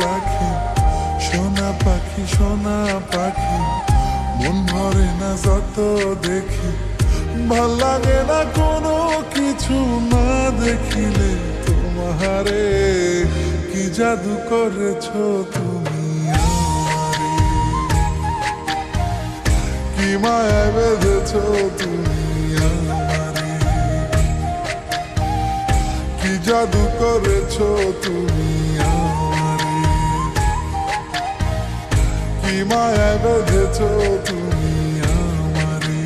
লাখে, সোনা পাখি মন ভরে না যত দেখি, ভাল লাগে না কোনো কিছু না দেখিলে তোমারে। কি জাদু করেছো তুমি আমারে, কি মায়ায় বেঁধেছো তুমি আমারে, কি জাদু করেছো তুমি আমারে, কি মায়ায় বেঁধেছো তুমি আমারে।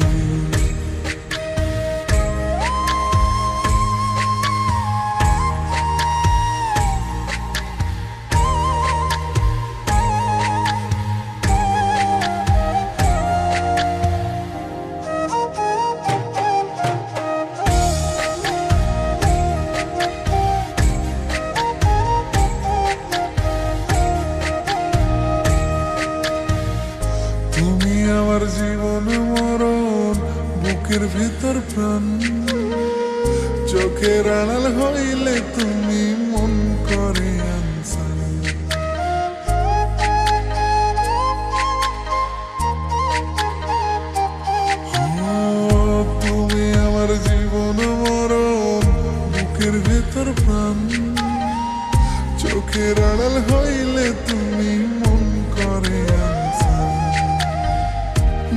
তুমি আমার জীবন মরণ, বুকের ভিতর প্রাণ, চোখের আড়াল হইলে তুমি মন করে আনসান। তুমি আমার জীবন মরণ, বুকের ভিতর প্রাণ, চোখের আড়াল হইলে তুমি মন করে আনসান।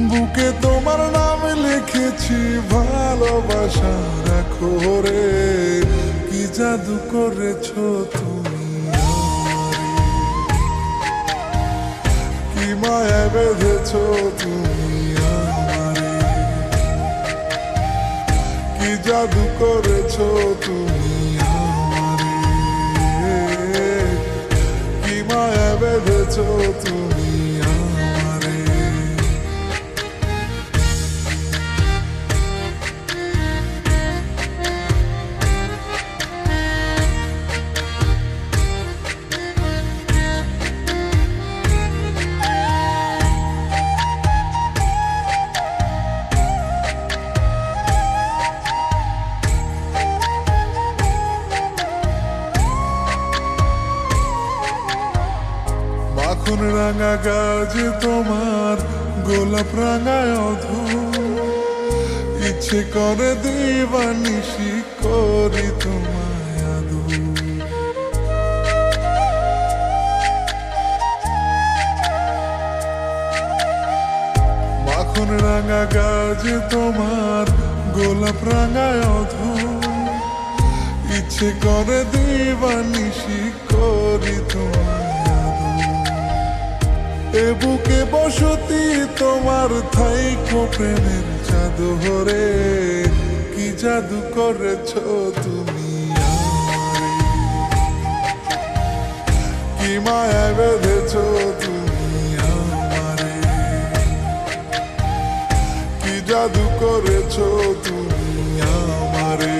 বুকে তোমার নাম লিখেছি ভালোবাসা রাখো রে, কি জাদু করেছো তুমি আমারে, কি মায়া বেঁধেছো তুমি আমারে, কি জাদু করেছো তুমি আমারে, কি মায়া বেঁধেছো তুমি আমারে। মাখন রাঙা গাছ তোমার, গোলাপ রাঙায় অধু, ইচ্ছে করে দিবানিশি করি তোমায় আদু। মাখন রাঙা গাছ তোমার, গোলাপ রাঙায় অধু, ইচ্ছে করে দিবানিশি করি তোমায়। এ বুকে বসতি তোমার থাইকো প্রেমের জাদু হরে, কি জাদু করেছো তুমি আমারে, কি মায়া বেঁধেছো তুমি আমারে, কি জাদু করেছো তুমি আমারে।